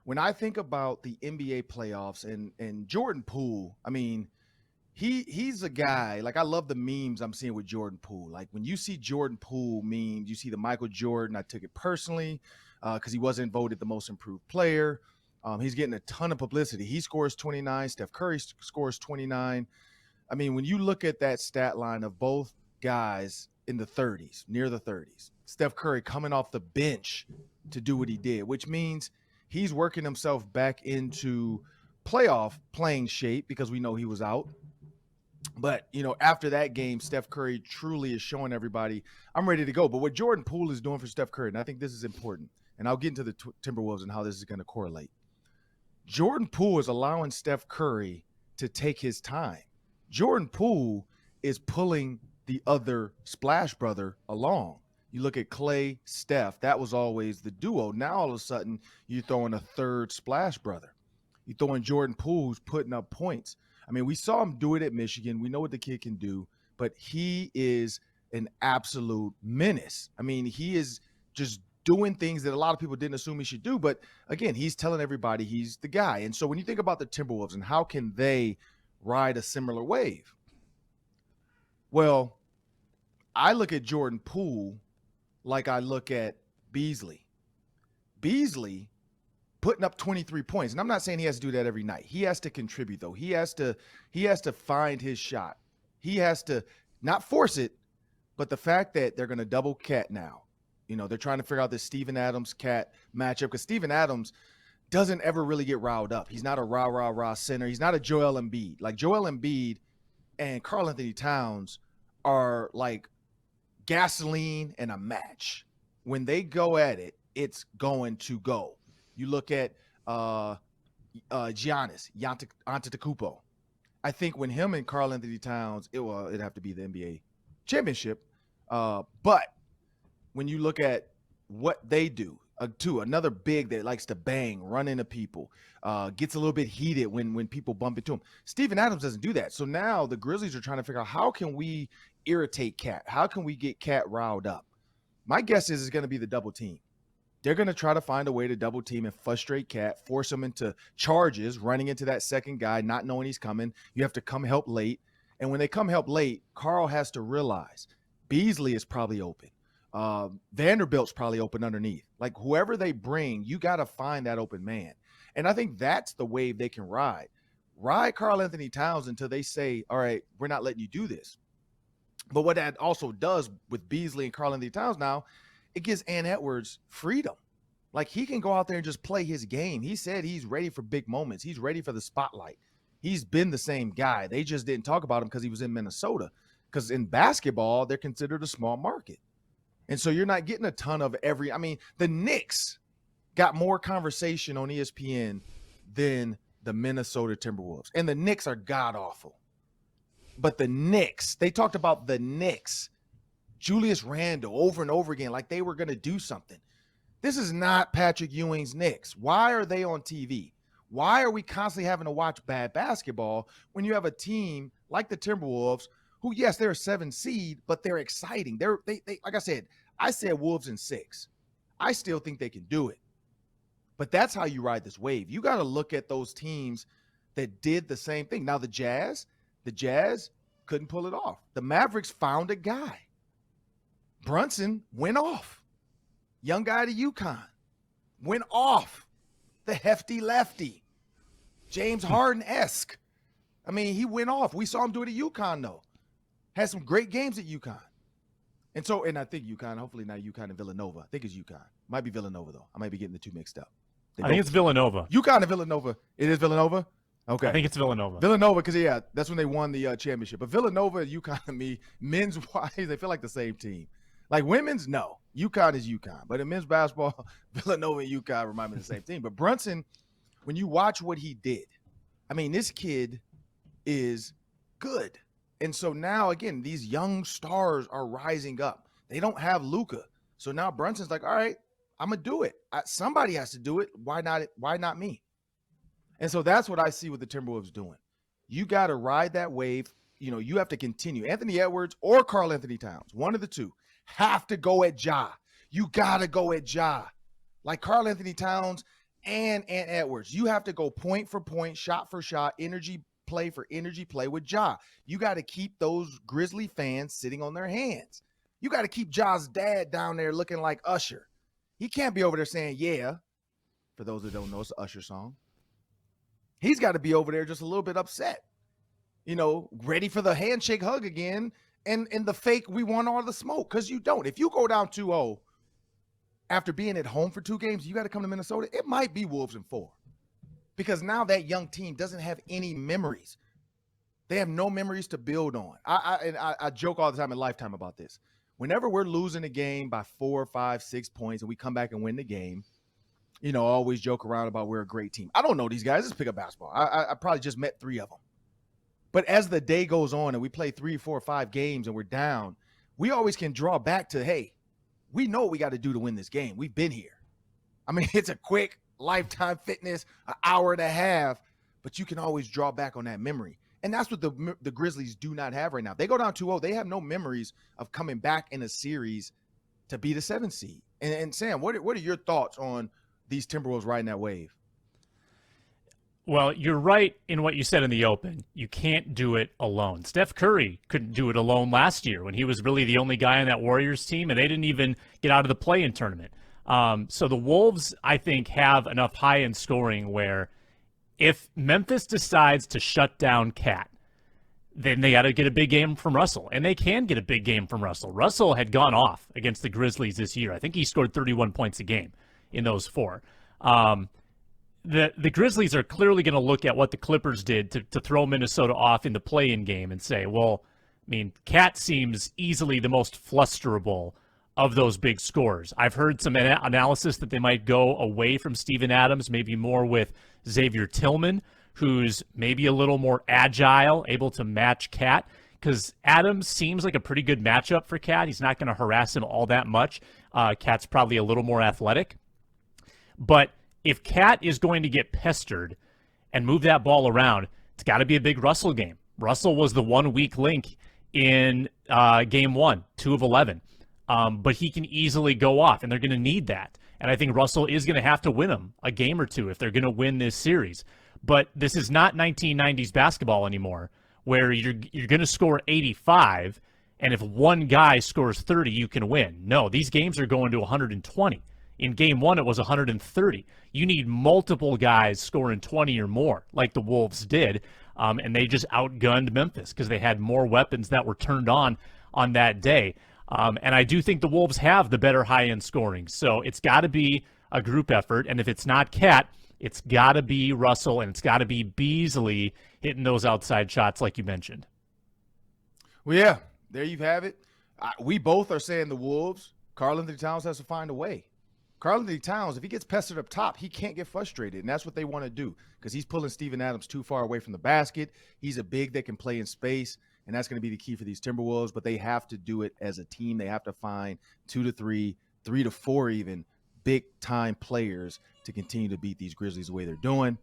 when I think about the NBA playoffs and Jordan Poole, I mean, he's a guy, like I love the memes I'm seeing with Jordan Poole. Like when you see Jordan Poole memes, you see the Michael Jordan. I took it personally because he wasn't voted the most improved player. He's getting a ton of publicity. He scores 29. Steph Curry scores 29. I mean, when you look at that stat line of both guys in the 30s, near the 30s, Steph Curry coming off the bench to do what he did, which means he's working himself back into playoff playing shape because we know he was out. But, after that game, Steph Curry truly is showing everybody, I'm ready to go. But what Jordan Poole is doing for Steph Curry, and I think this is important, and I'll get into the Timberwolves and how this is going to correlate. Jordan Poole is allowing Steph Curry to take his time. Jordan Poole is pulling the other Splash brother along. You look at Clay, Steph, that was always the duo. Now all of a sudden, you're throwing a third Splash brother. You're throwing Jordan Poole who's putting up points. I mean, we saw him do it at Michigan. We know what the kid can do, but he is an absolute menace. I mean, he is just doing things that a lot of people didn't assume he should do. But again, he's telling everybody he's the guy. And so when you think about the Timberwolves and how can they ride a similar wave? Well, I look at Jordan Poole like I look at Beasley. Beasley putting up 23 points. And I'm not saying he has to do that every night. He has to contribute, though. He has to find his shot. He has to not force it, but the fact that they're going to double Cat now. They're trying to figure out this Steven Adams-Cat matchup because Steven Adams doesn't ever really get riled up. He's not a rah center. He's not a Joel Embiid. Like Joel Embiid and KarlAnthony Towns are like gasoline and a match. When they go at it, it's going to go. You look at Giannis Antetokounmpo. I think when him and KarlAnthony Towns, it'd have to be the NBA championship. But when you look at what they do, another big that likes to bang, run into people, gets a little bit heated when people bump into him. Steven Adams doesn't do that. So now the Grizzlies are trying to figure out how can we irritate Cat? How can we get Cat riled up? My guess is it's going to be the double team. They're going to try to find a way to double team and frustrate Cat, force him into charges, running into that second guy, not knowing he's coming. You have to come help late. And when they come help late, Karl has to realize Beasley is probably open. Vanderbilt's probably open underneath. Like whoever they bring, you got to find that open man. And I think that's the wave they can ride. Ride KarlAnthony Towns until they say, all right, we're not letting you do this. But what that also does with Beasley and KarlAnthony Towns now, it gives Ant Edwards freedom. Like he can go out there and just play his game. He said he's ready for big moments. He's ready for the spotlight. He's been the same guy. They just didn't talk about him because he was in Minnesota. Because in basketball, they're considered a small market. And so you're not getting a ton of the Knicks got more conversation on ESPN than the Minnesota Timberwolves. And the Knicks are god-awful. But the Knicks, they talked about the Knicks, Julius Randle over and over again, like they were going to do something. This is not Patrick Ewing's Knicks. Why are they on TV? Why are we constantly having to watch bad basketball when you have a team like the Timberwolves who, yes, they're a 7 seed, but they're exciting. They like I said Wolves in 6. I still think they can do it. But that's how you ride this wave. You got to look at those teams that did the same thing. Now the Jazz couldn't pull it off. The Mavericks found a guy. Brunson went off. Young guy to UConn went off. The hefty lefty. James Harden-esque. I mean, he went off. We saw him do it at UConn, though. Had some great games at UConn. And I think UConn, hopefully not UConn and Villanova. I think it's UConn. Might be Villanova, though. I might be getting the two mixed up. I think it's Villanova. UConn and Villanova. It is Villanova? Okay. I think it's Villanova. Villanova, because, that's when they won the championship. But Villanova and UConn to me, men's-wise, they feel like the same team. Like women's, no. UConn is UConn. But in men's basketball, Villanova and UConn remind me of the same team. But Brunson, when you watch what he did, I mean, this kid is good. And so now, again, these young stars are rising up. They don't have Luka. So now Brunson's like, all right, I'm going to do it. Somebody has to do it. Why not me? And so that's what I see what the Timberwolves doing. You got to ride that wave. You have to continue. Anthony Edwards or KarlAnthony Towns, one of the two, have to go at Ja. You got to go at Ja. Like KarlAnthony Towns and Edwards. You have to go point for point, shot for shot, energy play for energy play with Ja. You got to keep those Grizzly fans sitting on their hands. You got to keep Ja's dad down there looking like Usher. He can't be over there saying, yeah. For those that don't know, it's the Usher song. He's got to be over there just a little bit upset, ready for the handshake hug again and the fake we want all the smoke, because you don't. If you go down 2-0 after being at home for 2 games, you got to come to Minnesota. It might be Wolves in 4, because now that young team doesn't have any memories. They have no memories to build on. I joke all the time in Lifetime about this. Whenever we're losing a game by 4, 5, 6 points and we come back and win the game, I always joke around about we're a great team. I don't know these guys. Let's pick up basketball. I probably just met 3 of them. But as the day goes on and we play 3, 4, 5 games and we're down, we always can draw back to, hey, we know what we got to do to win this game. We've been here. I mean, it's a quick Lifetime Fitness, an hour and a half, but you can always draw back on that memory. And that's what the Grizzlies do not have right now. They go down 2-0. They have no memories of coming back in a series to be the 7th seed. And Sam, what are your thoughts on these Timberwolves riding that wave? Well, you're right in what you said in the open. You can't do it alone. Steph Curry couldn't do it alone last year when he was really the only guy on that Warriors team, and they didn't even get out of the play-in tournament. So the Wolves, I think, have enough high-end scoring where if Memphis decides to shut down Cat, then they got to get a big game from Russell, and they can get a big game from Russell. Russell had gone off against the Grizzlies this year. I think he scored 31 points a game in those 4. The Grizzlies are clearly going to look at what the Clippers did to throw Minnesota off in the play-in game and say, well, I mean, Cat seems easily the most flusterable of those big scorers. I've heard some analysis that they might go away from Steven Adams, maybe more with Xavier Tillman, who's maybe a little more agile, able to match Cat, because Adams seems like a pretty good matchup for Cat. He's not going to harass him all that much. Cat's probably a little more athletic. But if Cat is going to get pestered and move that ball around, it's got to be a big Russell game. Russell was the one weak link in game 1, 2 of 11. But he can easily go off, and they're going to need that. And I think Russell is going to have to win them a game or 2 if they're going to win this series. But this is not 1990s basketball anymore, where you're going to score 85, and if one guy scores 30, you can win. No, these games are going to 120. In game 1, it was 130. You need multiple guys scoring 20 or more, like the Wolves did, and they just outgunned Memphis because they had more weapons that were turned on that day. And I do think the Wolves have the better high-end scoring. So it's got to be a group effort. And if it's not Cat, it's got to be Russell, and it's got to be Beasley hitting those outside shots like you mentioned. Well, yeah, there you have it. We both are saying the Wolves. KarlAnthony Towns has to find a way. KarlAnthony Towns, if he gets pestered up top, he can't get frustrated, and that's what they want to do because he's pulling Steven Adams too far away from the basket. He's a big that can play in space. And that's going to be the key for these Timberwolves, but they have to do it as a team. They have to find 2 to 3, 3 to 4 even big-time players to continue to beat these Grizzlies the way they're doing.